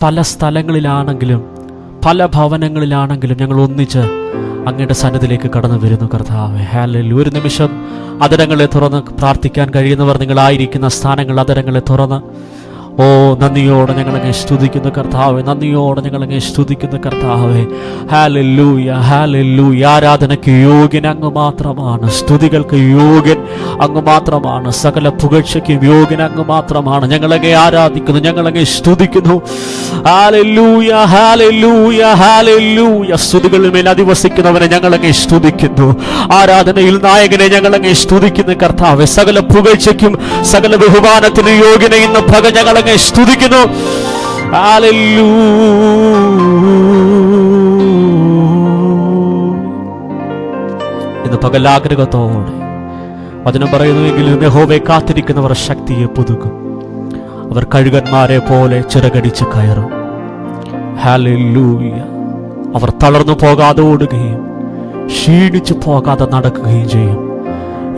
പല സ്ഥലങ്ങളിലാണെങ്കിലും പല ഭവനങ്ങളിലാണെങ്കിലും ഞങ്ങൾ ഒന്നിച്ച് അങ്ങയുടെ സന്നിധിയിലേക്ക് കടന്നു വരുന്നു കർത്താവേ. ഹല്ലേലൂയ. ഒരു നിമിഷം അധരങ്ങളെ തുറന്ന് പ്രാർത്ഥിക്കാൻ കഴിയുന്നവർ നിങ്ങളായിരിക്കുന്ന സ്ഥാനങ്ങൾ അധരങ്ങളെ തുറന്ന് നന്ദിയോടെ ഞങ്ങളങ്ങ് സ്തുതിക്കുന്നു കർത്താവേ, നന്ദിയോടെ ഞങ്ങളങ്ങ് സ്തുതിക്കുന്നു കർത്താവേ. Hallelujah, hallelujah. ആരാധനയ്ക്ക് യോഗ്യൻ അങ്ങ് മാത്രമാണ്, സ്തുതികൾക്ക് യോഗ്യൻ അങ്ങ് മാത്രമാണ്, സകല പുകഴ്ചയ്ക്കും യോഗ്യൻ അങ്ങ് മാത്രമാണ്. ഞങ്ങളങ്ങ് ആരാധിക്കുന്നു, ഞങ്ങളങ്ങ് സ്തുതിക്കുന്നു. ഹല്ലേലൂയ, ഹല്ലേലൂയ, ഹല്ലേലൂയ. സ്തുതികളുടെ മേൽ അധിവസിക്കുന്നവനെ ഞങ്ങളങ്ങ് സ്തുതിക്കുന്നു. ആരാധനയിൽ നായകനെ ഞങ്ങളങ്ങ് സ്തുതിക്കുന്നു കർത്താവേ. സകല പുകഴ്ചയ്ക്കും സകല ബഹുമാനത്തിനും യോഗ്യനെ ഇന്ന് പകൽ ഞങ്ങളങ്ങ് സ്തുതിക്കുന്നു. ഇന്ന് പകൽ ആഗ്രഹത്തോടെ വചനം പറയുന്നുവെങ്കിലും യഹോവയെ കാത്തിരിക്കുന്നവർ ശക്തിയെ പുതുക്കും, അവർ കഴുകന്മാരെ പോലെ ചിറകടിച്ച് കയറും. ഹല്ലേലൂയ. അവർ തളർന്നു പോകാതെ ഓടുകയും ക്ഷീണിച്ചു പോകാതെ നടക്കുകയും ചെയ്യും.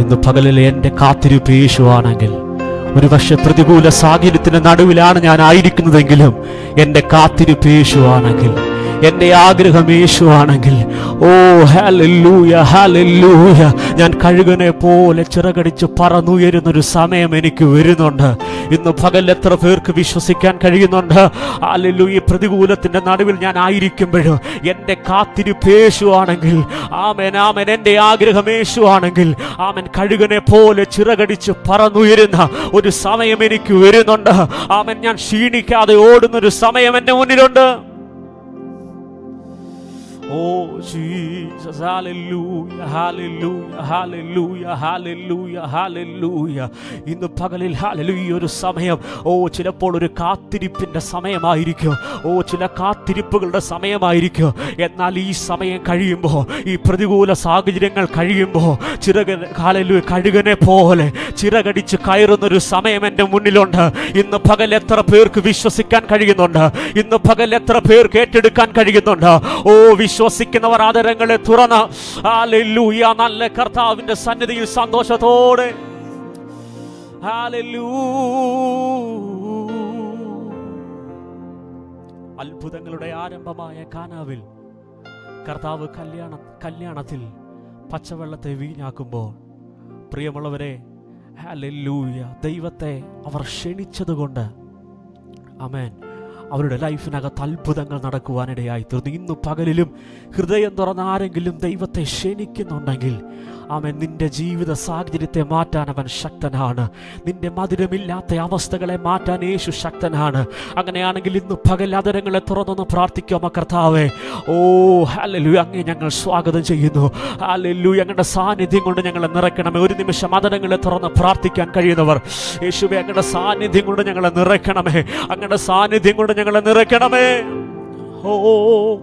ഇന്ന് പകലിലെ എൻ്റെ കാത്തിരിപ്പ് യേശുവാണെങ്കിൽ, ഒരുപക്ഷെ പ്രതികൂല സാഹചര്യത്തിന് നടുവിലാണ് ഞാൻ ആയിരിക്കുന്നതെങ്കിലും എൻ്റെ കാത്തിരിപ്പ് യേശുവാണെങ്കിൽ, എൻ്റെ ആഗ്രഹം യേശുവാണെങ്കിൽ, ഹല്ലേലൂയ, ഹല്ലേലൂയ, ഞാൻ കഴുകനെ പോലെ ചിറകടിച്ച് പറന്നുയരുന്നൊരു സമയം എനിക്ക് വരുന്നുണ്ട്. ഇന്ന് പകൽ എത്ര പേർക്ക് വിശ്വസിക്കാൻ കഴിയുന്നുണ്ട്? ഹല്ലേലൂയ. പ്രതികൂലത്തിൻ്റെ നടുവിൽ ഞാൻ ആയിരിക്കുമ്പോഴും എൻ്റെ കാത്തിരിപ്പ് യേശുവാണെങ്കിൽ, ആമേൻ, ആമേൻ, എൻ്റെ ആഗ്രഹം യേശുവാണെങ്കിൽ, ആമേൻ, കഴുകനെ പോലെ ചിറകടിച്ച് പറന്നുയരുന്ന ഒരു സമയം എനിക്ക് വരുന്നുണ്ട്. ആമേൻ, ഞാൻ ക്ഷീണിക്കാതെ ഓടുന്നൊരു സമയം എൻ്റെ മുന്നിലുണ്ട്. Jesus, hallelujah, hallelujah, hallelujah, hallelujah, hallelujah. ഇന്ന് പകലിൽ ഹല്ലേലൂയ ഒരു സമയം, ചിലപ്പോൾ ഒരു കാത്തിരിപ്പിൻ്റെ സമയമായിരിക്കും, ചില കാത്തിരിപ്പുകളുടെ സമയമായിരിക്കും. എന്നാൽ ഈ സമയം കഴിയുമ്പോൾ, ഈ പ്രതികൂല സാഹചര്യങ്ങൾ കഴിയുമ്പോൾ, ഹല്ലേലൂയ, കഴുകനെ പോലെ ചിറകടിച്ച് കയറുന്നൊരു സമയം എൻ്റെ മുന്നിലുണ്ട്. ഇന്ന് പകൽ എത്ര പേർക്ക് വിശ്വസിക്കാൻ കഴിയുന്നുണ്ട്? ഇന്ന് പകൽ എത്ര പേർക്ക് ഏറ്റെടുക്കാൻ കഴിയുന്നുണ്ട്? വിശ്വസിക്കുന്നവർ ആദരങ്ങളെ തുറന്ന് ഹല്ലേലൂയ, നല്ല കർത്താവിന്റെ സന്നിധിയിൽ സന്തോഷത്തോടെ അത്ഭുതങ്ങളുടെ ആരംഭമായ കാനാവിൽ കർത്താവ് കല്യാണത്തിൽ പച്ചവെള്ളത്തെ വീഞ്ഞാക്കുമ്പോൾ, പ്രിയമുള്ളവരെ, ഹല്ലേലൂയ, ദൈവത്തെ അവർ ക്ഷണിച്ചതുകൊണ്ട്, ആമേൻ, അവരുടെ ലൈഫിനകത്ത് അത്ഭുതങ്ങൾ നടക്കുവാനിടയായി തീർന്നു. ഇന്നു പകലിലും ഹൃദയം തുറന്ന ആരെങ്കിലും ദൈവത്തെ ക്ഷണിക്കുന്നുണ്ടെങ്കിൽ, ആമേൻ, നിന്റെ ജീവിത സാഹചര്യത്തെ മാറ്റാൻ അവൻ ശക്തനാണ്. നിന്റെ മധുരമില്ലാത്ത അവസ്ഥകളെ മാറ്റാൻ യേശു ശക്തനാണ്. അങ്ങനെയാണെങ്കിൽ ഇന്ന് പകൽ അധരങ്ങളെ തുറന്നൊന്ന് പ്രാർത്ഥിക്കാമോ? കർത്താവേ, ഹല്ലേലൂയ, അങ്ങേ ഞങ്ങൾ സ്വാഗതം ചെയ്യുന്നു. ഹല്ലേലൂയ, അങ്ങയുടെ സാന്നിധ്യം കൊണ്ട് ഞങ്ങളെ നിറയ്ക്കണമേ. ഒരു നിമിഷം അധരങ്ങളെ തുറന്ന് പ്രാർത്ഥിക്കാൻ കഴിയുന്നവർ, യേശുവേ, അങ്ങയുടെ സാന്നിധ്യം കൊണ്ട് ഞങ്ങളെ നിറയ്ക്കണമേ, അങ്ങയുടെ സാന്നിധ്യം കൊണ്ട് ഞങ്ങളെ നിറയ്ക്കണമേ.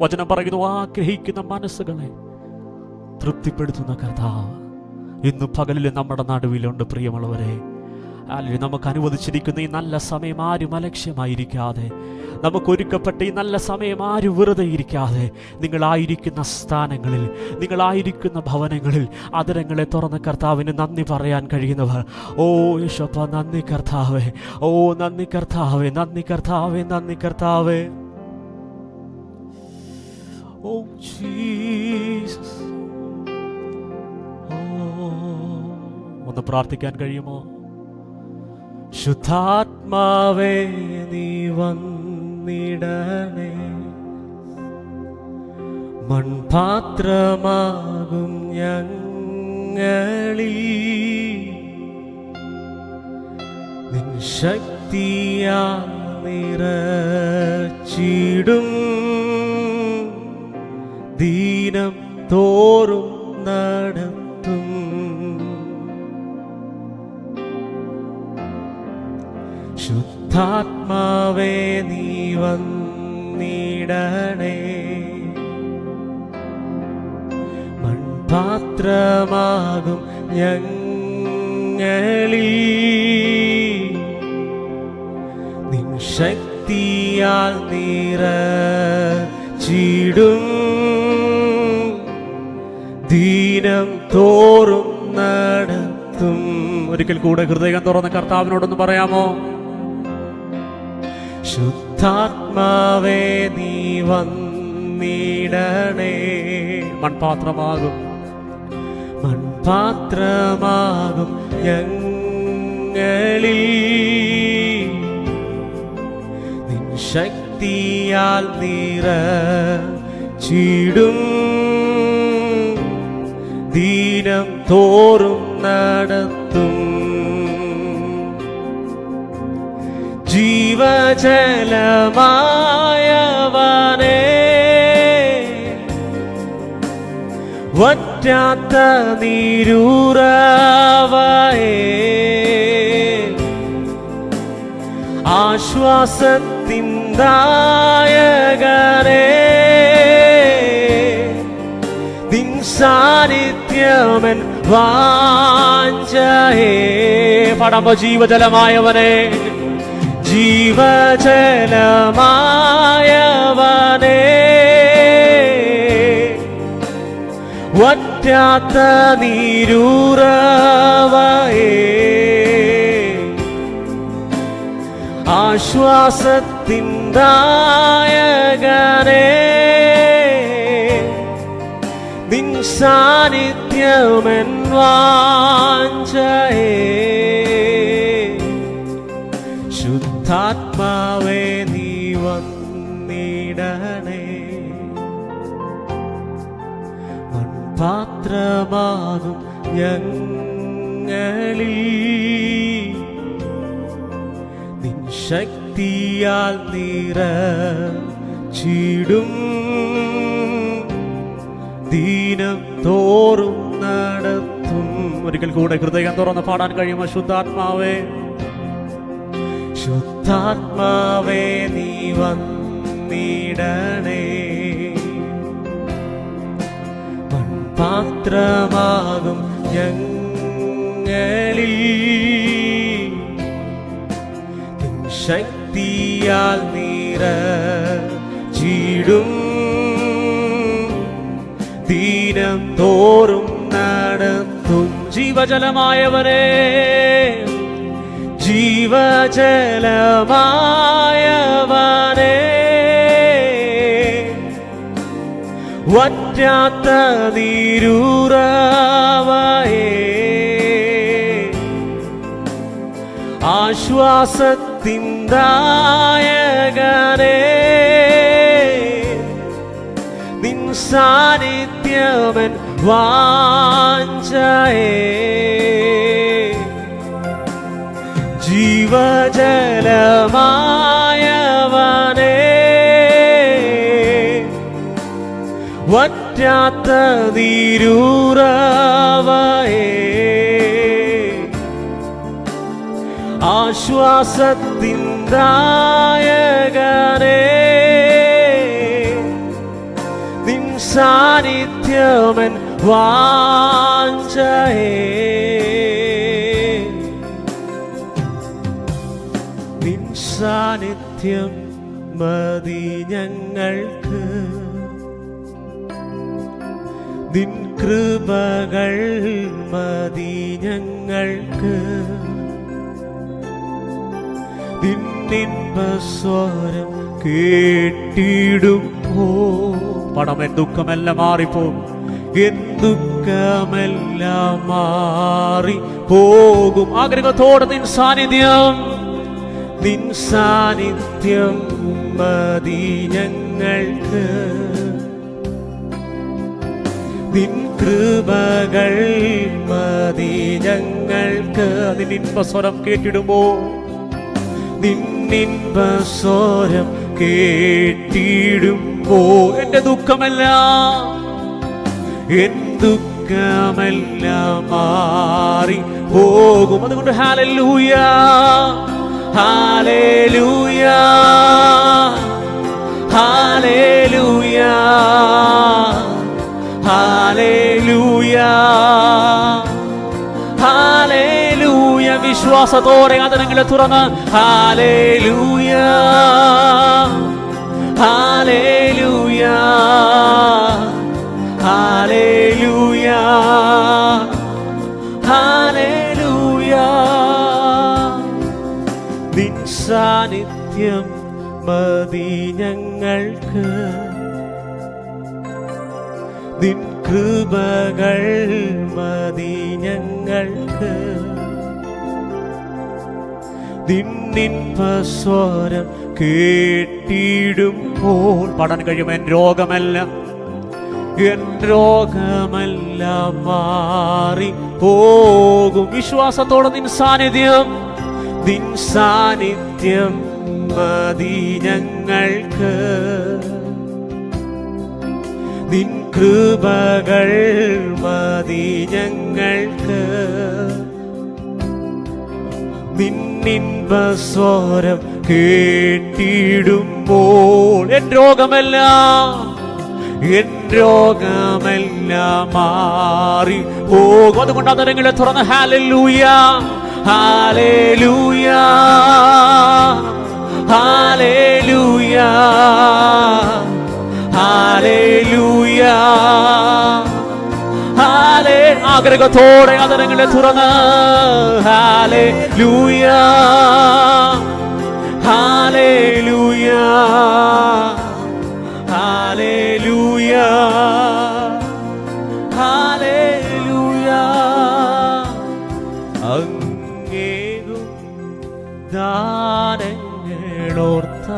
വചനം പറയുന്നു, ആഗ്രഹിക്കുന്ന മനസ്സുകളെ തൃപ്തിപ്പെടുത്തുന്ന കർത്താവ് ഇന്ന് പകലിൽ നമ്മുടെ നടുവിലുണ്ട്. പ്രിയമുള്ളവരെ, അല്ലെങ്കിൽ നമുക്ക് അനുവദിച്ചിരിക്കുന്ന ഈ നല്ല സമയം ആരും അലക്ഷ്യമായിരിക്കാതെ, നമുക്കൊരുക്കപ്പെട്ട ഈ നല്ല സമയം ആരും വെറുതെ ഇരിക്കാതെ, നിങ്ങളായിരിക്കുന്ന സ്ഥാനങ്ങളിൽ, നിങ്ങളായിരിക്കുന്ന ഭവനങ്ങളിൽ അധരങ്ങളെ തുറന്ന് കർത്താവിന് നന്ദി പറയാൻ കഴിയുന്നവർ, യേശുവ, നന്ദി കർത്താവേ, നന്ദി കർത്താവേ, നന്ദി കർത്താവേ, നന്ദി കർത്താവേ. ജീസസ്, ഒന്ന് പ്രാർത്ഥിക്കാൻ കഴിയുമോ? ശുദ്ധാത്മാവേ, നീ വന്നിടണേ, മൺപാത്രമാകും ഞങ്ങളിൽ നിൻ ശക്തിയാൽ നിറച്ചിടും, ദീനം തോറും നടത്തും. ശുദ്ധാത്മാവേ, നീ വന്നിടണേ, മൺപാത്രമാകും ഞങ്ങളിൽ നിൻ ശക്തിയാൽ നിറച്ചിടും, ദീനം തോറും നടത്തും. ഒരിക്കൽ കൂടെ ഹൃദയം തുറന്ന് കർത്താവിനോടൊന്ന് പറയാമോ? ശുദ്ധാത്മ ശുദ്ധാത്മാവേ നീ വന്നിടണേ. മൺപാത്രമാകും ഞങ്ങളിൽ നിൻ ശക്തിയാൽ നിറച്ചിടും. ദീനം തോറും നടത്തും. ജീവജലമായവനേ, വറ്റാത്ത നീരൂറവയേ, ആശ്വാസത്തിൻ ദായകനേ, നിൻ സാന്നിധ്യമെൻ വാഞ്ചയേ. പാടാമോ? ജീവജലമായവനേ, ജീവജലമായവനേ, വറ്റാത്ത നീരൂറവയേ, ആശ്വാസത്തിൻ ദായകനേ, നിൻ സാന്നിധ്യമെൻ വാഞ്ചയേ. ശുദ്ധാത്മാവേ നീ വന്നിടണേ. മൺപാത്രമാകും ഞങ്ങളിൽ നിൻ ശക്തിയാൽ നിറച്ചിടും. ദീനം തോറും നടത്തും. ഒരിക്കൽ കൂടെ ഹൃദയം തുറന്ന് പാടാൻ കഴിയുമോ? ശുദ്ധാത്മാവേ, ശുദ്ധാത്മാവേ നീ വന്നിടണേ. മൺപാത്രമാകും ഞങ്ങളിൽ നിൻ ശക്തിയാൽ നിറച്ചിടും. ദീനം തോറും നടത്തും. ജീവജലമായവനേ, ജീവജലമായവനേ, വറ്റാത്ത നീരൂറവയേ, ആശ്വാസത്തിൻ ദായകനേ, നിൻ സാന്നിധ്യമെൻ വാഞ്ചയേ. ജീവജലമായവനേ, വറ്റാത്ത നീരൂറവയേ, ആശ്വാസത്തിൻ ദായകനേ, നിൻ സാന്നിധ്യമെൻ വാഞ്ചയേ. നിൻ സാന്നിധ്യം മതി ഞങ്ങൾക്ക്, നിൻ കൃപകൾ മതി ഞങ്ങൾക്ക്, നിന്നിൻപസ്വരം കേട്ടിടുമ്പോ. പടം എൻ ദുഃഖമെല്ലാം മാറിപ്പോകും, എൻ ദുഃഖമെല്ലാം മാറിപ്പോകും. ആഗ്രഹത്തോടെ നിൻ സാന്നിധ്യം, നിൻ സാന്നിധ്യം മതി ഞങ്ങൾക്ക്, നിൻ കൃപകൾ മതി ഞങ്ങൾക്ക്. നിന്നിൻപസ്വരം കേട്ടിടുമോ? നിന്നിൻപസ്വരം കേട്ടിടുമ്പോ എന്റെ ദുഃഖമെല്ലാം, എൻ ദുഃഖമെല്ലാം മാറി പോകും. അതുകൊണ്ട് ഹല്ലേലൂയ, ഹല്ലേലൂയ, ഹല്ലേലൂയ, ഹല്ലേലൂയ, ഹല്ലേലൂയ. വിശ്വാസത്തോടെ അതിനെ തുറന്ന് ഹല്ലേലൂയ, ഹല്ലേലൂയ, ഹല്ലേലൂയ, ഹല്ലേലൂയ. നിൻ സാന്നിധ്യം മതി ഞങ്ങൾക്ക് നിൻ കൃപകൾ മതി ഞങ്ങൾക്ക് നിന്നിൻപസ്വരം കേട്ടിടുമ്പോൾ പാടാൻ കഴിയും. എൻ രോഗമെല്ലാം മാറി പോകും. വിശ്വാസത്തോടെ നിൻ സാന്നിധ്യം മതി ഞങ്ങൾക്ക് നിൻ കൃപകൾ മതി ഞങ്ങൾക്ക് നിന്നിൻപസ്വരം കേട്ടിടുമ്പോൾ എൻ രോഗമെല്ലാം മാറി പോകും. അതുകൊണ്ട് അതരങ്ങളെ തുറന്ന് ഹല്ലേലൂയ ഹല്ലേലൂയ ഹല്ലേലൂയ ഹല്ലേലൂയ ആഗ്രഹത്തോടെ അതരങ്ങളെ തുറന്ന് ഹല്ലേലൂയ ഹല്ലേലൂയ ഹല്ലേലൂയ ഹല്ലേലൂയ അങ്ങേകും ദാനങ്ങളോർത്ത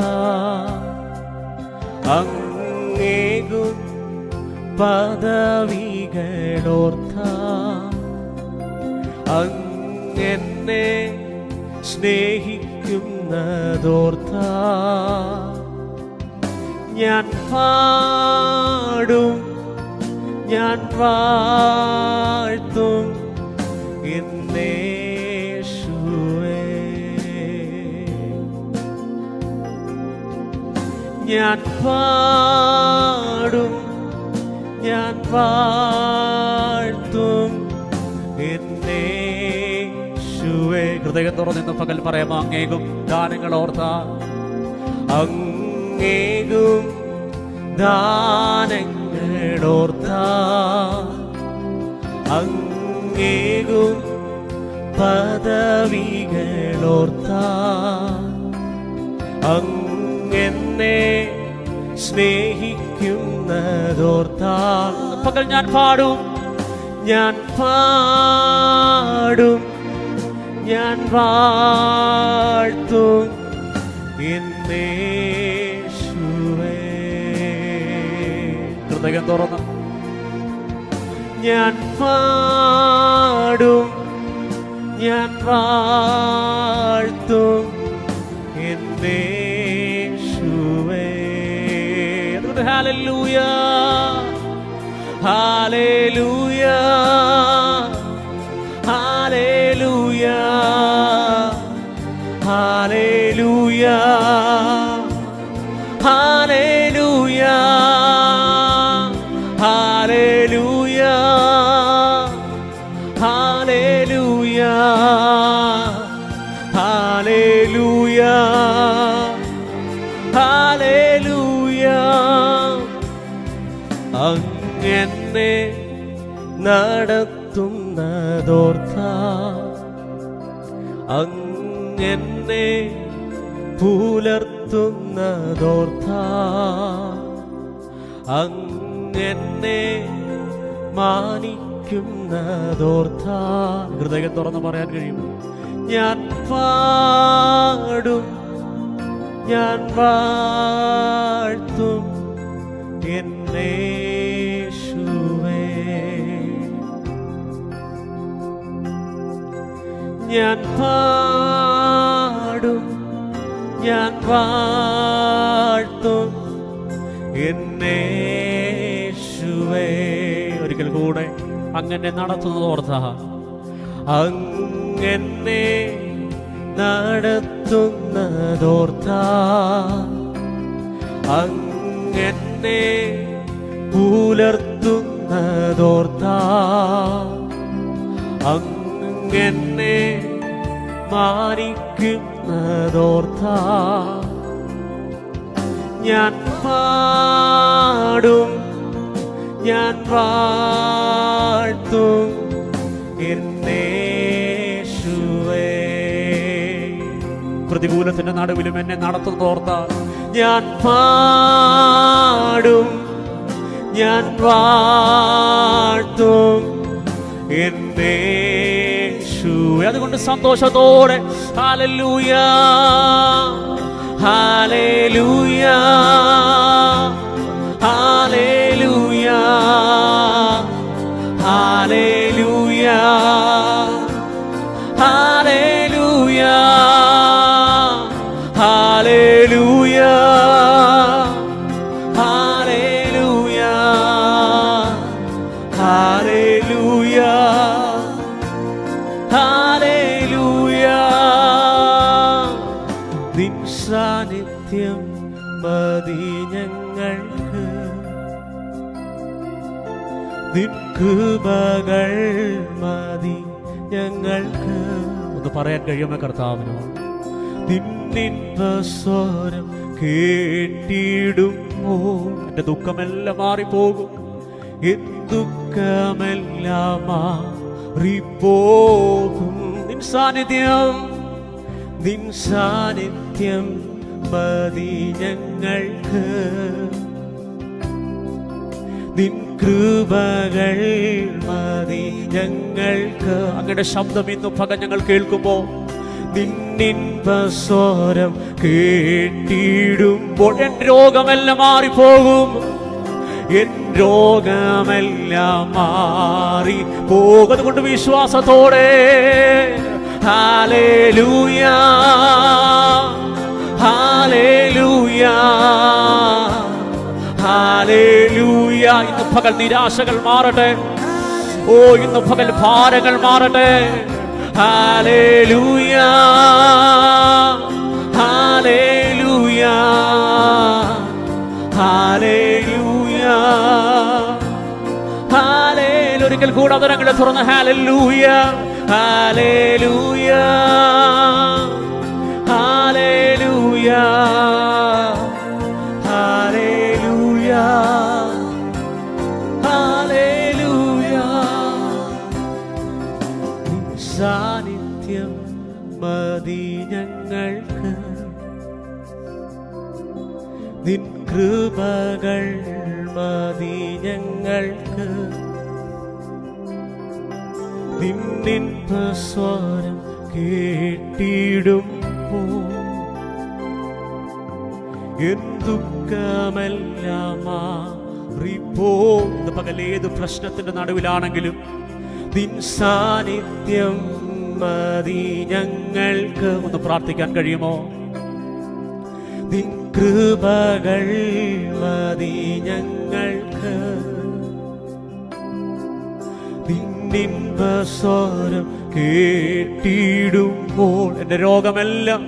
അങ്ങേകും പദവികളോർത്ത അങ്ങെന്നെ സ്നേഹിക്കുന്നതോർത്ത ഞാൻ പാടും ഞാൻ വാഴ്ത്തും എന്നേശുവേ ഞാൻ പാടും ഞാൻ വാഴ്ത്തും എന്നേശുവേ. ഹൃദയം തുറന്ന് പകൽ പറയാമോ? അങ്ങേകും ദാനങ്ങൾ ഓർത്ത അങ്ങേകും ദാനങ്ങളോർത്ത അങ്ങേകും പദവികളോർത്ത അങ്ങെന്നെ സ്നേഹിക്കുന്നതോർത്ത പകൽ ഞാൻ പാടും ഞാൻ വാഴ്ത്തും എന്നേശുവേ. ഹൃദയം തുറന്ന് ഞാൻ പാടും ഞാൻ വാഴ്ത്തും എന്നേശുവേ. ഹല്ലേലൂയ ഹല്ലേലൂയ ഹല്ലേലൂയ ഹല്ലേലൂയ ഹല്ലേലൂയ ഹല്ലേലൂയ ഹല്ലേലൂയ ഹല്ലേലൂയ ഹല്ലേലൂയ. അങ്ങെന്നെ നടത്തുന്നതോർത്ത അങ്ങെന്നെ പുലർത്തുന്നതോർത്ത അങ്ങെന്നെ മാനിക്കുന്നതോർത്ത ഹൃദയം തുറന്ന് പറയാൻ കഴിയുമോ? ഞാൻ പാടും ഞാൻ വാഴ്ത്തും എന്നേശുവേ. ഞാൻ പാടും ഞാൻ വാഴ്ത്തും എന്നേശുവേ. ഒരിക്കൽ കൂടെ അങ്ങനെ നടത്തുന്നതോർത്ത അങ്ങനെ നടത്തുന്നതോർത്ത അങ്ങനെ പുലർത്തുന്നതോർത്ത അങ്ങനെ മാനിക്കുന്നതോർത്ത ഞാൻ പാടും ഞാൻ വാഴ്ത്തും എന്നേശുവേ. പ്രതികൂലത്തിന്റെ നടുവിലും എന്നെ നടത്തുന്നോർത്താൽ ഞാൻ പാടും, ഞാൻ വാഴ്ത്തും എന്നെ. അതുകൊണ്ട് സന്തോഷത്തോടെ ഹല്ലേലൂയ, ഹല്ലേലൂയ, ഹല്ലേലൂയ, ഹല്ലേലൂയ, ഹല്ലേലൂയ, ഹല്ലേലൂയ, ഹല്ലേലൂയ, ഹല്ലേലൂയ, ഹല്ലേലൂയ. നിൻ സാന്നിധ്യം മതി ഞങ്ങൾക്ക്, നിൻ കൃപകൾ മതി ഞങ്ങൾക്ക്. ഒന്ന് പറയാൻ കഴിയുമോ കർത്താവിനോട്? നിന്നിൻ സ്വരം കേട്ടിടുമോ എൻ്റെ ദുഃഖമെല്ലാം മാറിപ്പോകും, എൻ ദുഃഖമെല്ലാം മാറിപ്പോകും. നിൻ സാന്നിധ്യം, നിൻ സാന്നിധ്യം മതി ഞങ്ങൾക്ക്, നിൻ കൃപകൾ മതി ഞങ്ങൾക്ക്. അങ്ങയുടെ ശബ്ദം ഇന്ന് പകൽ ഞങ്ങൾ കേൾക്കുമ്പോ നിന്നിൻ സ്വരം കേട്ടിടുമ്പോൾ എൻ രോഗമെല്ലാം മാറിപ്പോകും, എൻ രോഗമെല്ലാം മാറിപ്പോകും. അതുകൊണ്ട് വിശ്വാസത്തോടെ ഹല്ലേലൂയ, ഹല്ലേലൂയ, ഹല്ലേലൂയ. ഇന്ന് പകൽ നിരാശകൾ മാറട്ടെ, ഓ ഇന്ന് പകൽ ഭാരങ്ങൾ മാറട്ടെ. ഹല്ലേലൂയ, ഹല്ലേലൂയ, ഹല്ലേലൂയ, ഹല്ലേലൂയ. ഒരിക്കൽ കൂടെ അവരങ്ങളെ തുറന്ന് ഹല്ലേലൂയ, ഹല്ലേലൂയ, ഹല്ലേലൂയ, ഹല്ലേലൂയ, ഹല്ലേലൂയ. നിൻ സാന്നിധ്യം മതി ഞങ്ങൾക്ക്, നിൻ കൃപകൾ മതി ഞങ്ങൾക്ക്, നിന്നിൻ സ്വരം കേട്ടിടുമ്പോ എൻ ദുഃഖമെല്ലാം മാറിപ്പോകും. പകൽ ഏത് പ്രശ്നത്തിന്റെ നടുവിലാണെങ്കിലും നിൻ സാന്നിധ്യം മതി ഞങ്ങൾക്ക്. ഒന്ന് പ്രാർത്ഥിക്കാൻ കഴിയുമോ? നിൻ കൃപകൾ മതി ഞങ്ങൾക്ക്, നിന്നിൻ സ്വരം കേട്ടിടുമ്പോൾ എന്റെ രോഗമെല്ലാം,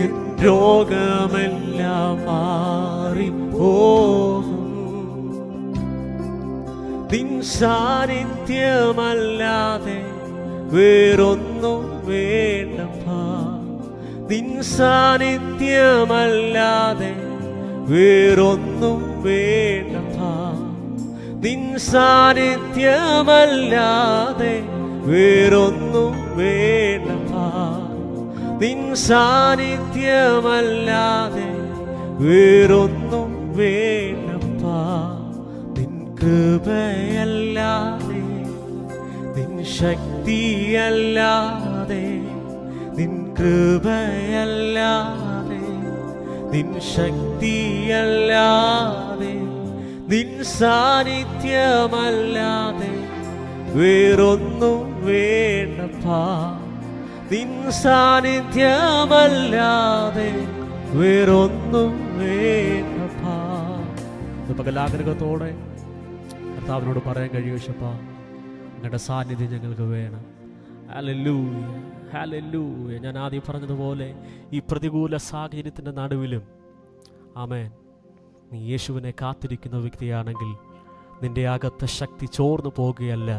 എൻ രോഗമെല്ലാം മാറിപ്പോകും. നിൻ സാന്നിധ്യമല്ലാതെ വേറൊന്നും വേണ്ടപ്പാ, നിൻ സാന്നിധ്യമല്ലാതെ വേറൊന്നും വേണ്ടപ്പാ, നിൻ സാന്നിധ്യമല്ലാതെ വേറൊന്നും വേണ്ടപ്പാ, നിൻ സാന്നിധ്യമല്ലാതെ വേറൊന്നും വേണ്ടപ്പാ, നിൻ കൃപയല്ലാതെ, നിൻ ശക്തിയല്ലാതെ, നിൻ കൃപയല്ലാതെ, നിൻ ശക്തിയല്ലാതെ, നിൻ സാന്നിധ്യമല്ലാതെ വേറൊന്നും വേണ്ടപ്പാ, നിൻ സാന്നിധ്യമല്ലാതെ വേറൊന്നും വേണ്ടപ്പാ. പകലാഗ്രഹത്തോടെ കർത്താവിനോട് പറയാൻ കഴിയും, യേശുപ്പാ അങ്ങയുടെ സാന്നിധ്യം ഞങ്ങൾക്ക് വേണം. Hallelujah, hallelujah. ഞാൻ ആദ്യം പറഞ്ഞതുപോലെ ഈ പ്രതികൂല സാഹചര്യത്തിൻ്റെ നടുവിലും ആമേൻ, നീ യേശുവിനെ കാത്തിരിക്കുന്ന വ്യക്തിയാണെങ്കിൽ നിന്റെ അകത്ത ശക്തി ചോർന്നു പോകുകയല്ല,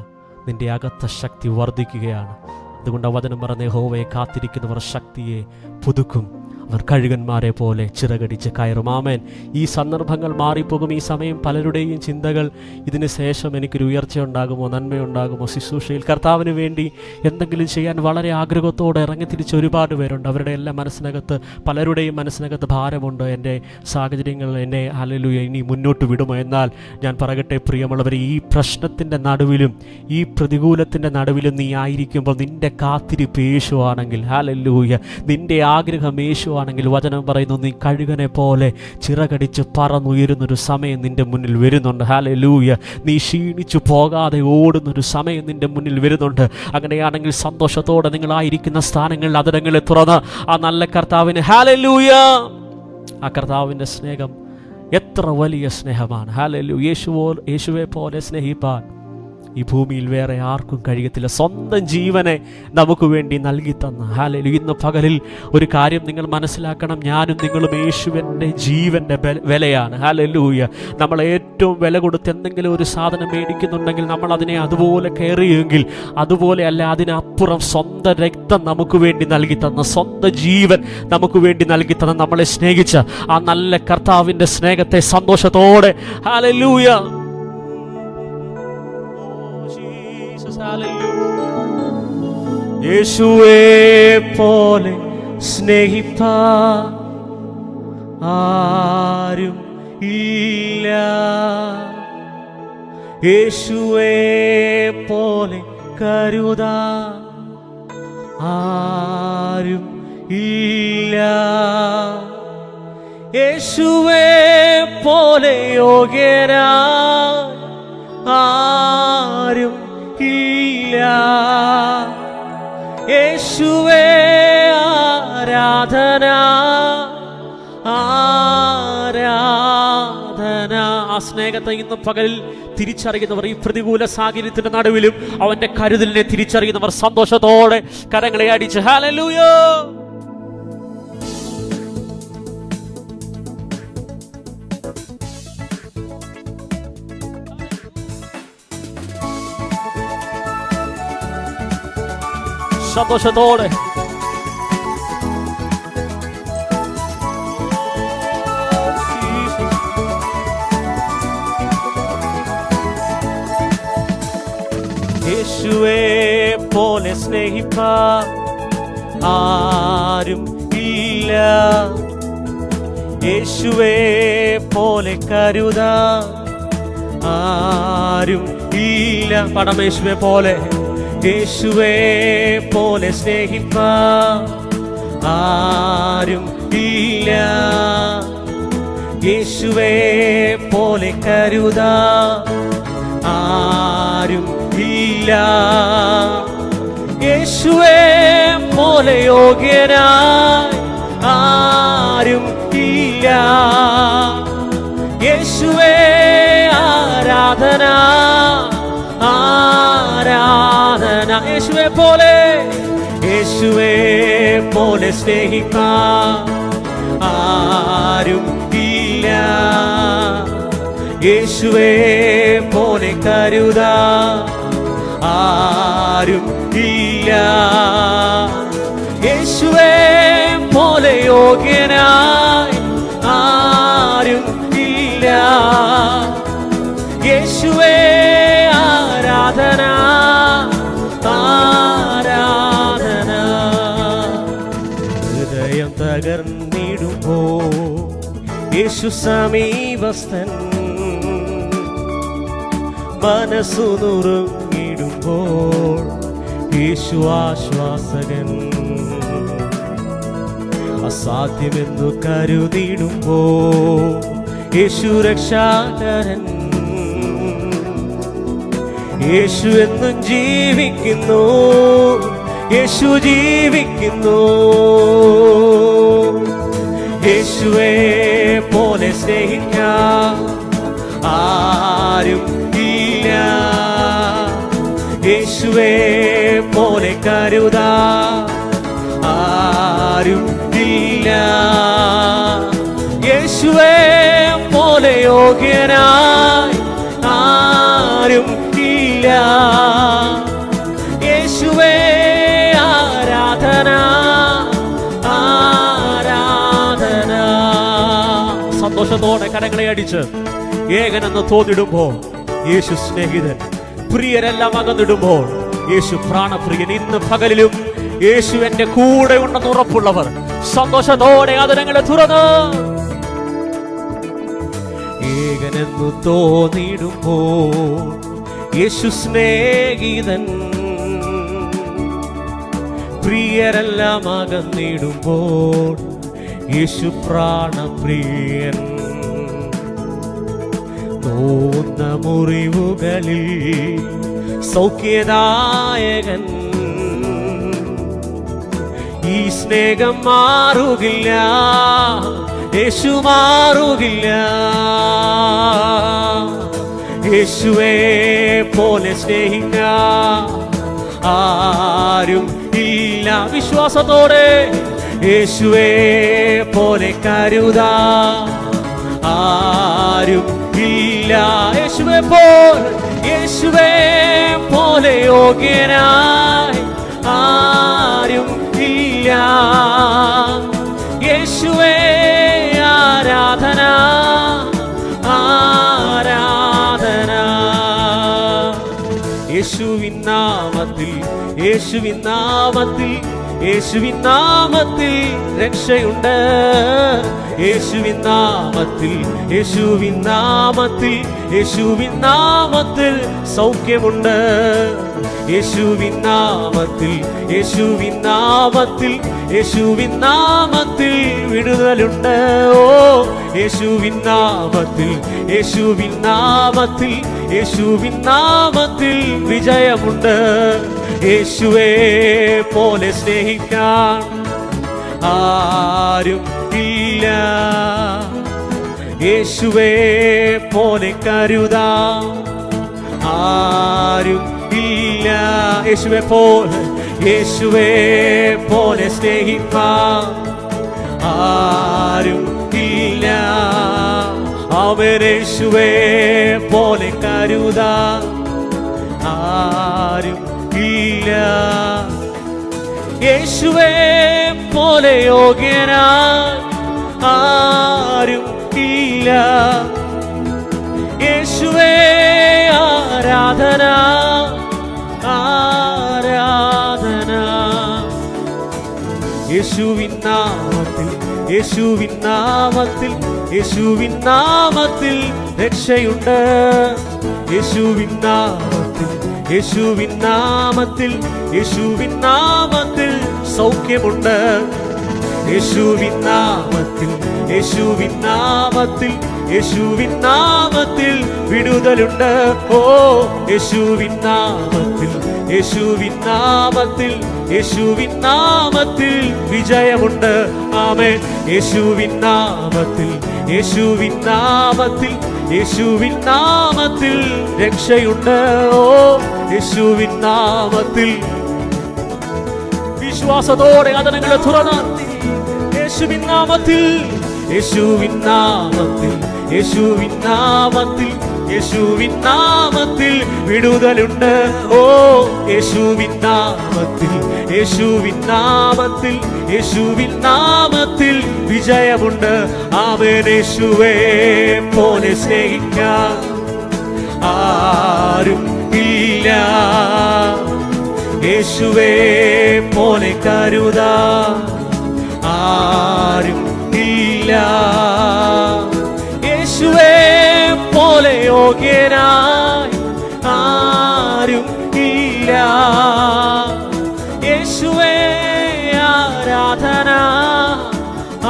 നിന്റെ അകത്ത ശക്തി വർദ്ധിക്കുകയാണ്. അതുകൊണ്ട് വചനം പറഞ്ഞ യഹോവയെ കാത്തിരിക്കുന്നവർ ശക്തിയെ പുതുക്കും, അവർ കഴുകന്മാരെ പോലെ ചിറകടിച്ച് കയറും. ആമേൻ. ഈ സന്ദർഭങ്ങൾ മാറിപ്പോകും. ഈ സമയം പലരുടെയും ചിന്തകൾ, ഇതിന് ശേഷം എനിക്കൊരു ഉയർച്ചയുണ്ടാകുമോ, നന്മയുണ്ടാകുമോ, ശുശ്രൂഷയിൽ കർത്താവിന് വേണ്ടി എന്തെങ്കിലും ചെയ്യാൻ വളരെ ആഗ്രഹത്തോടെ ഇറങ്ങി തിരിച്ച് ഒരുപാട് പേരുണ്ട്. അവരുടെ എല്ലാ മനസ്സിനകത്ത്, പലരുടെയും മനസ്സിനകത്ത് ഭാരമുണ്ട്. എൻ്റെ സാഹചര്യങ്ങൾ എന്നെ ഹല്ലേലൂയ ഇനി മുന്നോട്ട് വിടുമോ? എന്നാൽ ഞാൻ പറയട്ടെ പ്രിയമുള്ളവരെ, ഈ പ്രശ്നത്തിൻ്റെ നടുവിലും ഈ പ്രതികൂലത്തിൻ്റെ നടുവിലും നീ ആയിരിക്കുമ്പോൾ നിൻ്റെ കാത്തിരിപ്പ് യേശുവാണെങ്കിൽ, ഹല്ലേലൂയ, നിൻ്റെ ആഗ്രഹം യേശുവാണെങ്കിൽ, വചനം പറയുന്നു, നീ കഴുകനെ പോലെ ചിറകടിച്ച് പറന്നുയരുന്നൊരു സമയം നിൻ്റെ മുന്നിൽ വരുന്നുണ്ട്. ഹല്ലേലൂയ. നീ ക്ഷീണിച്ചു പോകാതെ ഓടുന്നൊരു സമയം നിൻ്റെ മുന്നിൽ വരുന്നുണ്ട്. അങ്ങനെയാണെങ്കിൽ സന്തോഷത്തോടെ നിങ്ങളായിരിക്കുന്ന സ്ഥാനങ്ങളിൽ അതിരങ്ങളെ തുറന്ന് ആ നല്ല കർത്താവിന് ഹല്ലേലൂയ, ആ കർത്താവിൻ്റെ സ്നേഹം എത്ര വലിയ സ്നേഹമാണ്. ഹല്ലേലൂയ. യേശുവെ പോലെ സ്നേഹിപ്പാൻ ഈ ഭൂമിയിൽ വേറെ ആർക്കും കഴിയത്തില്ല. സ്വന്തം ജീവനെ നമുക്ക് വേണ്ടി നൽകി തന്ന ഹല്ലേലൂയ. ഇന്ന് പകലിൽ ഒരു കാര്യം നിങ്ങൾ മനസ്സിലാക്കണം, ഞാനും നിങ്ങളും യേശുവിൻ്റെ ജീവൻ്റെ വിലയാണ്. ഹല്ലേലൂയ. നമ്മൾ ഏറ്റവും വില കൊടുത്ത് എന്തെങ്കിലും ഒരു സാധനം മേടിക്കുന്നുണ്ടെങ്കിൽ നമ്മൾ അതിനെ അതുപോലെ കെയർ ചെയ്യുമെങ്കിൽ, അതുപോലെ അല്ല, അതിനപ്പുറം സ്വന്തം രക്തം നമുക്ക് വേണ്ടി നൽകി തന്ന, സ്വന്തം ജീവൻ നമുക്ക് വേണ്ടി നൽകി തന്ന, നമ്മളെ സ്നേഹിച്ച ആ നല്ല കർത്താവിൻ്റെ സ്നേഹത്തെ സന്തോഷത്തോടെ ഹല്ലേലൂയ യേശുവേ പോലെ സ്നേഹിപ്പാൻ ആരും ഇല്ല, യേശുവേ പോലെ കരുതാൻ ആരും ഇല്ല, യേശുവേ പോലെ യോഗ്യനായി ആരും ഇല്ല, യേശുവേ ആരാധന ആരാധന. ആ സ്നേഹത്തെ ഇന്ന് പകലിൽ തിരിച്ചറിയുന്നവർ, ഈ പ്രതികൂല സാഹചര്യത്തിന്റെ നടുവിലും അവന്റെ കരുതലിനെ തിരിച്ചറിയുന്നവർ സന്തോഷത്തോടെ കരങ്ങളെ അടിച്ച് ഹല്ലേലൂയ. സന്തോഷത്തോടെ യേശുവേ പോലെ സ്നേഹിപ്പാൻ ആരും ഇല്ല, യേശുവേ പോലെ കരുതാൻ ആരും ഇല്ല. പടമേശുവേ പോലെ, യേശുവേ പോലെ സ്നേഹിപ്പാൻ ആരും ഇല്ല, യേശുവേ പോലെ കരുതാൻ ആരും ഇല്ല, യേശുവേ പോലെ യോഗ്യനായി ആരും ഇല്ല, യേശുവേ ആരാധന ആരാധന. യേശുവേ പോലെ, യേശുവേ പോലെ സ്നേഹിക്കാൻ ആരും ഇല്ല, യേശുവേ പോലെ കരുതാൻ ആരും ഇല്ല, യേശുവേ പോലെ യോഗ്യനായി ആരും ഇല്ല, യേശുവേ ആരാധന ആരാധന. ഹൃദയം തകർന്നിടുമ്പോ യേശു സമീപസ്ഥൻ, മനസ്സു നുറുങ്ങിടുമ്പോൾ യേശു ആശ്വാസകൻ, അസാധ്യമെന്നു കരുതിടുമ്പോ യേശു രക്ഷാകരൻ, യേശു എന്നും ജീവിക്കുന്നു, യേശു ജീവിക്കുന്നു, യേശുവേ പോലെ സ്നേഹിക്കാൻ ആരും ഇല്ല, യേശുവേ പോലെ കരുതാൻ ആരും ഇല്ല, യേശുവേ പോലെ യോഗ്യനായി ആരും ഇല്ല, യേശുവേ ആരാധന ആരാധന. സന്തോഷത്തോടെ കരങ്ങളെ അടിച്ച് ഏകനെന്ന് തോന്നിടുമ്പോൾ യേശു സ്നേഹിതൻ, പ്രിയരെല്ലാം അകന്നിടുമ്പോൾ യേശു പ്രാണപ്രിയൻ. ഇന്ന് പകലിലും യേശു എന്റെ കൂടെ ഉണ്ടെന്ന് ഉറപ്പുള്ളവർ സന്തോഷത്തോടെ അതിരങ്ങളെ തുറന്ന് ഏകനെന്നു തോന്നിടുമ്പോൾ യേശു സ്നേഹിതൻ, പ്രിയരെല്ലാം അകന്നിടുമ്പോൾ യേശു പ്രാണപ്രിയൻ. നോന്ന മുറിവുകളിൽ സൗഖ്യദായകൻ, ഈ സ്നേഹം മാറുകില്ല, യേശു മാറുകില്ല. യേശുവെ പോലെ സ്നേഹിക്കാൻ ആരും ഇല്ല. വിശ്വാസത്തോടെ യേശുവെ പോലെ കരുതാൻ ആരും ഇല്ല. യേശുവെ പോലെ യോഗ്യനായി ആരും ഇല്ല. യേശുവേ ആരാധന ആരാധന. യേശുവിൻ നാമത്തിൽ യേശുവിൻ നാമത്തിൽ യേശുവിൻ നാമത്തിൽ രക്ഷയുണ്ട്. യേശുവിൻ നാമത്തിൽ യേശുവിൻ നാമത്തിൽ യേശുവിൻ നാമത്തിൽ സൗഖ്യമുണ്ട്. യേശുവിൻ നാമത്തിൽ യേശുവിൻ നാമത്തിൽ യേശുവിൻ നാമത്തിൽ വിടുതലുണ്ട്. ഓ യേശുവിൻ നാമത്തിൽ യേശുവിൻ നാമത്തിൽ യേശുവിൻ നാമത്തിൽ വിജയമുണ്ട്. യേശുവേ പോലെ സ്നേഹിക്കാൻ ആരും ഇല്ല. യേശുവേ പോലെ കരുതാൻ ആരും ഇല്ല. യേശുവേ പോലെ സ്നേഹിക്കാൻ ആരും ഇല്ല. അവൻ യേശുവേ പോലെ കരുതാൻ ആരും ഇല്ല. യേശുവേ പോലെ യോഗ്യനായി ആരും ഇല്ല. യേശുവേ ആരാധന ആരാധന. യേശുവിൻ നാമത്തിൽ യേശുവിൻ നാമത്തിൽ യേശുവിൻ നാമത്തിൽ രക്ഷയുണ്ട്. യേശുവിൻ നാമത്തിൽ യേശുവിൻ നാമത്തിൽ യേശുവിൻ നാമത്തിൽ സൗഖ്യമുണ്ട്. യേശുവിൻ നാമത്തിൽ യേശുവിൻ നാമത്തിൽ യേശുവിൻ നാമത്തിൽ വിടുതലുണ്ട്. ഓ യേശുവിൻ നാമത്തിൽ യേശുവിൻ നാമത്തിൽ യേശുവിൻ നാമത്തിൽ വിജയമുണ്ട്. ആമേൻ. യേശുവിൻ നാമത്തിൽ യേശുവിൻ നാമത്തിൽ യേശുവിൻ നാമത്തിൽ രക്ഷയുണ്ട്. ഓ യേശുവിൻ നാമത്തിൽ വിശ്വാസത്തോടെ അതിനങ്ങളെ തുറന്ന് യേശുവിൻ നാമത്തിൽ യേശുവിൻ നാമത്തിൽ യേശുവിൻ നാമത്തിൽ യേശുവിൻ നാമത്തിൽ വിടുതലുണ്ട്. ഓ യേശുവിൻ നാമത്തിൽ യേശുവിൻ നാമത്തിൽ യേശുവിൻ നാമത്തിൽ വിജയമുണ്ട്. ആമേൻ. യേശുവേ പോലെ സ്നേഹിക്കാൻ ആരും ഇല്ല. യേശുവേ പോലെ കരുതാൻ ആരും ഇല്ല. യേശുവേ പോലെ യോഗ്യനായി ആരും ഇല്ല. യേശുവേ ആരാധന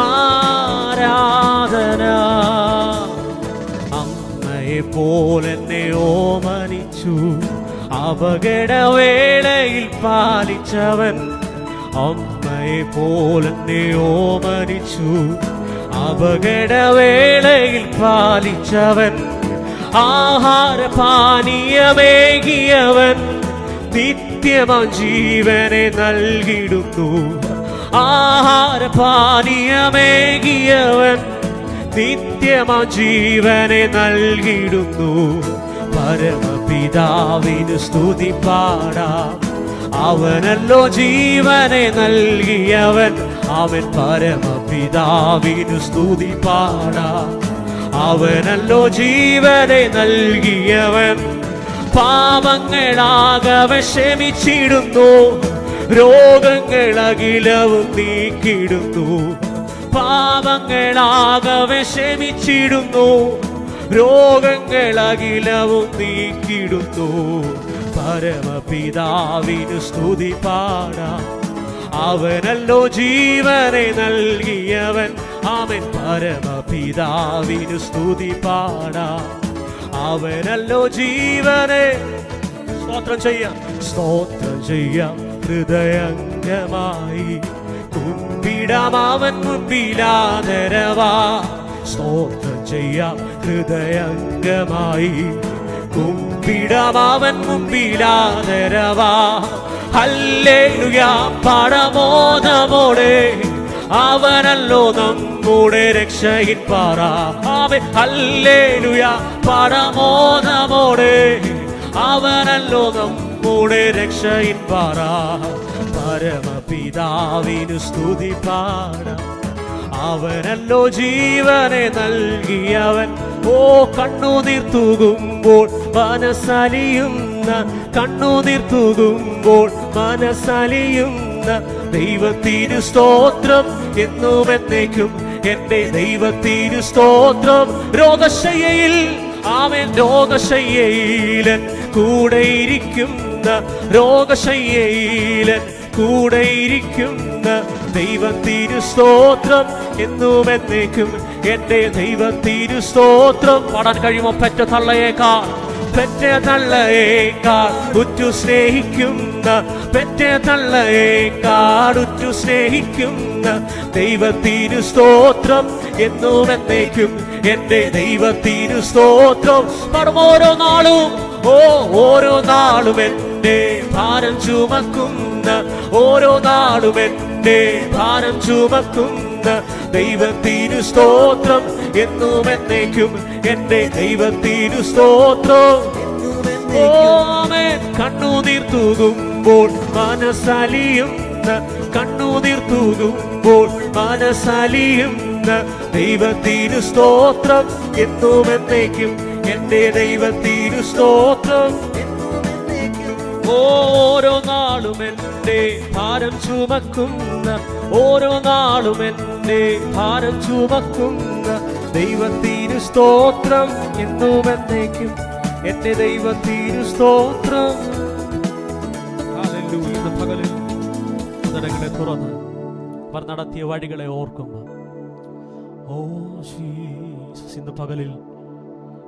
ആരാധന. അമ്മയെ പോലെ ഓമനിച്ചു അപകടവേളയിൽ പാലിച്ചവൻ. അമ്മയെ പോലെ ഓമനിച്ചു അപകടവേളയിൽ പാലിച്ചവൻ. ആഹാരപാനീയമേകിയവൻ നിത്യമാം ജീവനെ നൽകിടുന്നു. ആഹാരപാനീയമേകിയവൻ നിത്യമാം ജീവനെ നൽകിടുന്നു. പരമപിതാവിന് സ്തുതി പാടാം, അവനല്ലോ ജീവനെ നൽകിയവൻ. അവൻ പരമപിതാവിനു സ്തുതി പാടാം, അവനല്ലോ ജീവനെ നൽകിയവൻ. പാപങ്ങളാകവെ ക്ഷമിച്ചിടുന്നു, രോഗങ്ങളകിലവും നീക്കിടുന്നു. പാപങ്ങളാകവെ ക്ഷമിച്ചിടുന്നു, രോഗങ്ങളകിലവും നീക്കിടുന്നു. പരമപിതാവിനു സ്തുതി പാടാം, അവനല്ലോ ജീവനെ നൽകിയവൻ. ആമേൻ. പരമപിതാവിനു സ്തുതി പാടാം, അവനല്ലോ ജീവനെ. സ്തോത്രം ചെയ്യാം, സ്തോത്രം ചെയ്യാം ഹൃദയംഗമായി. കുമ്പിടാം അവൻ മുൻപിലാദരവാ. സ്തോത്രം ചെയ്യാം ഹൃദയംഗമായി. കുമ്പിടാം അവൻ മുൻപിലാദരവാ. ഹല്ലേലൂയ പരമോദമോടെ, അവനല്ലോ നമ്മുടെ രക്ഷയിൻ പാറ. ആമേൻ. ഹല്ലേലൂയ പരമോദമോടെ, അവനല്ലോ നമ്മുടെ രക്ഷയിൻ പാറ. പരമപിതാവിനു സ്തുതി പാടാം, അവനല്ലോ ജീവനെ നൽകിയവൻ. ഓ കണ്ണുനീർ തൂകുമ്പോൾ മനസ്സലിയുന്ന, കണ്ണുനീർ തൂകുമ്പോൾ മനസ്സലിയുന്ന ദൈവത്തിനു സ്തോത്രം എന്നും എന്നേക്കും. എന്റെ ദൈവത്തിനു സ്തോത്രം. രോഗശയ്യയിൽ ആമേൻ, രോഗശയ്യയിലൻ കൂടെയിരിക്കുന്ന, രോഗശയ്യയിലൻ കൂടെയിരിക്കുന്ന ദൈവത്തിനു സ്തോത്രം എന്നും എന്നേക്കും. എന്റെ ദൈവത്തിനു സ്തോത്രം. പാടാൻ കഴിയുമോ? പെറ്റ തള്ളയേക്കാൾ, പെറ്റ തള്ളയേക്കാൾ ഉറ്റു സ്നേഹിക്കുന്ന, പെറ്റ തള്ളയേക്കാൾ ഉറ്റു സ്നേഹിക്കുന്ന ദൈവത്തിനു സ്തോത്രം എന്നും എന്നേക്കും. എന്റെ ദൈവത്തിനു സ്തോത്രം. ഓരോ നാളും, ഓരോ നാളും എന്റെ ഭാരം ചുമക്കുന്ന, ഓരോ നാളും എന്റെ ഭാരം ചുമക്കുന്ന ദൈവത്തിനു സ്തോത്രം എന്നും എന്നേക്കും. എന്റെ ദൈവത്തിനു സ്തോത്രം. ആമേൻ. കണ്ണുനീർ തൂകുമ്പോൾ മനസ്സലിയുന്ന, കണ്ണുനീർ തൂകുമ്പോൾ മനസ്സലിയുന്ന ദൈവത്തിനു സ്തോത്രം എന്നും എന്നേക്കും. എന്റെ ദൈവത്തിനു സ്തോത്രം. ഓരോ നാളും എന്റെ ഭാരം ചുമക്കുന്ന, ഓരോ നാളും എന്റെ ഭാരം ചുമക്കുന്ന ദൈവത്തിനു സ്തോത്രം എന്നും എന്നേക്കും. എന്റെ ദൈവത്തിനു സ്തോത്രം. ഹല്ലേലൂയ. ഇന്ന് പകലിൽ ഉദരങ്ങളെ തുറന്ന് അവർ നടത്തിയ വഴികളെ ഓർക്കുമ്പോൾ, ഓ ജീസസ്, ഇന്ന് പകലിൽ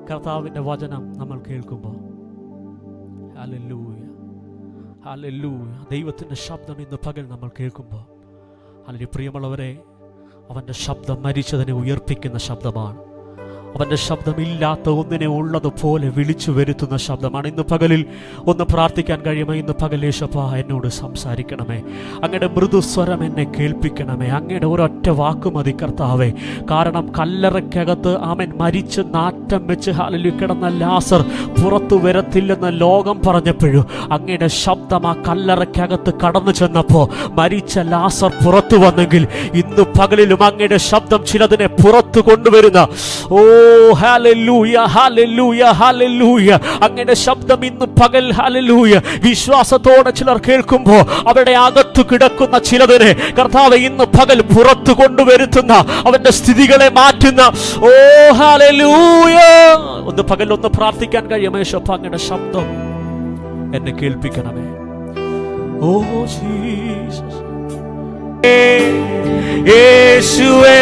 കർത്താവിന്റെ വചനം നമ്മൾ കേൾക്കുമ്പോൾ, ഹല്ലേലൂയ, ഹല്ലേലൂയ, ദൈവത്തിന്റെ ശബ്ദം ഇന്ന് പകൽ നമ്മൾ കേൾക്കുമ്പോൾ, ഹല്ലേലൂയ, പ്രിയമുള്ളവരെ, അവന്റെ ശബ്ദം മരിച്ചതിനെ ഉയർപ്പിക്കുന്ന ശബ്ദമാണ്. അവന്റെ ശബ്ദമില്ലാത്ത ഒന്നിനെ ഉള്ളതുപോലെ വിളിച്ചു വരുത്തുന്ന ശബ്ദമാണ്. ഇന്ന് പകലിൽ ഒന്ന് പ്രാർത്ഥിക്കാൻ കഴിയുമോ? ഇന്ന് പകൽ യേശുവേ എന്നോട് സംസാരിക്കണമേ, അങ്ങയുടെ മൃദുസ്വരം എന്നെ കേൾപ്പിക്കണമേ, അങ്ങയുടെ ഒരൊറ്റ വാക്കുമതി കർത്താവേ. കാരണം കല്ലറയ്ക്കകത്ത് ആമേൻ മരിച്ച് നാറ്റം വെച്ച് ഹല്ലേലൂയ കിടന്ന ലാസർ പുറത്തു വരത്തില്ലെന്ന് ലോകം പറഞ്ഞപ്പോഴും അങ്ങയുടെ ശബ്ദം ആ കല്ലറയ്ക്കകത്ത് കടന്നു ചെന്നപ്പോൾ മരിച്ച ലാസർ പുറത്തു വന്നെങ്കിൽ ഇന്ന് പകലിലും അങ്ങയുടെ ശബ്ദം ചിലതിനെ പുറത്തു കൊണ്ടുവരുന്ന, ഓ ഹല്ലേലൂയ, ഹല്ലേലൂയ, ഹല്ലേലൂയ, അങ്ങയുടെ ശബ്ദം ഇന്ന് പകൽ ഹല്ലേലൂയ വിശ്വാസത്തോടെ ചിലർ കേൾക്കുമ്പോൾ അവരുടെ അകത്തു കിടക്കുന്ന ചിലതിനെ കർത്താവേ ഇന്ന് പകൽ പുറത്തു കൊണ്ടുവരുത്തുന്ന, അവന്റെ സ്ഥിതികളെ മാറ്റുന്ന, ഓ ഹല്ലേലൂയ, ഒന്ന് പകൽ ഒന്ന് പ്രാർത്ഥിക്കാൻ കഴിയുമോ? യേശുവേ അങ്ങയുടെ ശബ്ദം എന്നെ കേൾപ്പിക്കണമേ. ഓ ജീസസ്, യേശുവേ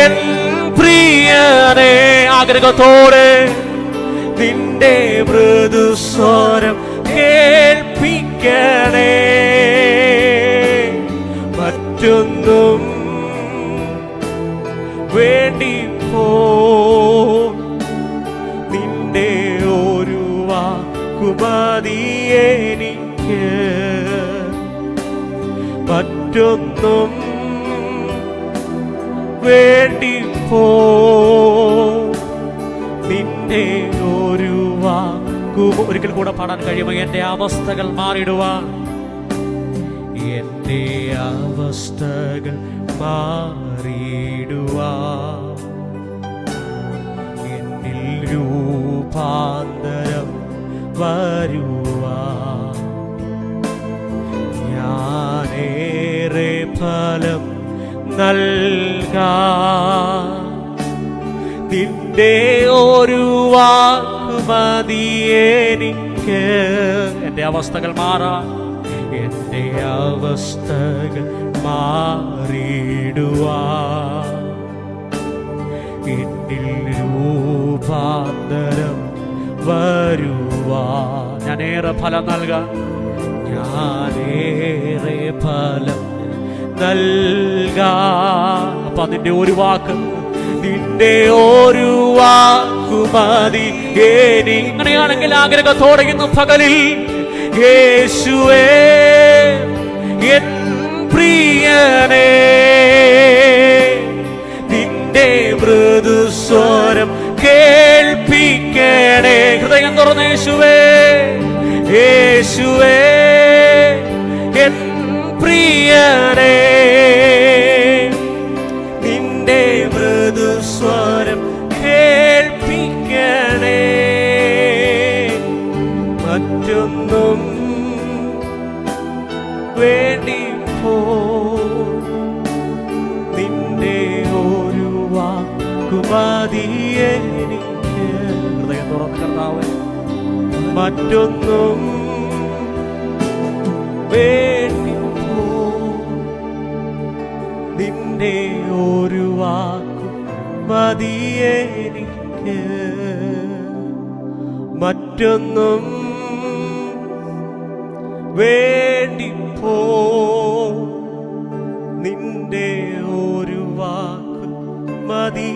എൻ പ്രിയനേ, ആഗ്രഹത്തോടെ നിന്റെ മൃദുസ്വരം കേൾപ്പിക്കണേ. മറ്റൊന്നും വേണ്ടിപ്പോ നിന്റെ ഒരു വാക്കുമതി എനിക്ക്, മറ്റൊന്നും വേണ്ടിപ്പോ നിന്റെ ഒരു വാക്കും. ഒരിക്കൽ കൂടെ പാടാൻ കഴിയുമോ? എന്റെ അവസ്ഥകൾ മാറിടുവാൻ, എന്റെ അവസ്ഥകൾ മാറിടുവാൻ വരുവാൻ ഞാനേറെ ഫലം നൽകാൻ നിന്റെ ഒരു വാക്ക് മതി എനിക്ക്. എൻ്റെ അവസ്ഥകൾ മാറാൻ, എൻ്റെ അവസ്ഥകൾ മാറിടുവാൻ, എന്നിൽ രൂപാന്തരം വരുവാൻ ഞാനേറെ ഫലം നൽകാൻ, ഞാനേറെ ഫലം നൽകാൻ. അപ്പൊ അതിന്റെ ഒരു വാക്ക്, നിന്റെ ഒരു വാക്കു മതി ഏനി. അങ്ങനെയാണെങ്കിൽ ആഗ്രഹത്തോടെ ഇന്ന് പകലിൽ യേശുവേ എൻ പ്രിയനേ നിന്റെ മൃദുസ്വരം കേൾപ്പിക്കണേ. ഹൃദയം തുറന്ന് യേശുവേ, യേശുവേ എൻ പ്രിയനേ നിന്റെ മൃദുസ്വരം കേൾപ്പിക്കണേ. മറ്റൊന്നും വേണ്ടി നിന്റെ ഒരു വാക്കു മതി എനിക്ക്. ഹൃദയം തുറന്ന് കർത്താവേ, മറ്റൊന്നും വേണ്ടി നിന്റെ ഒരു വാക്കു മതി എനിക്ക്. മറ്റൊന്നും വേണ്ടിപ്പോ നിന്റെ ഒരു വാക്ക് മതി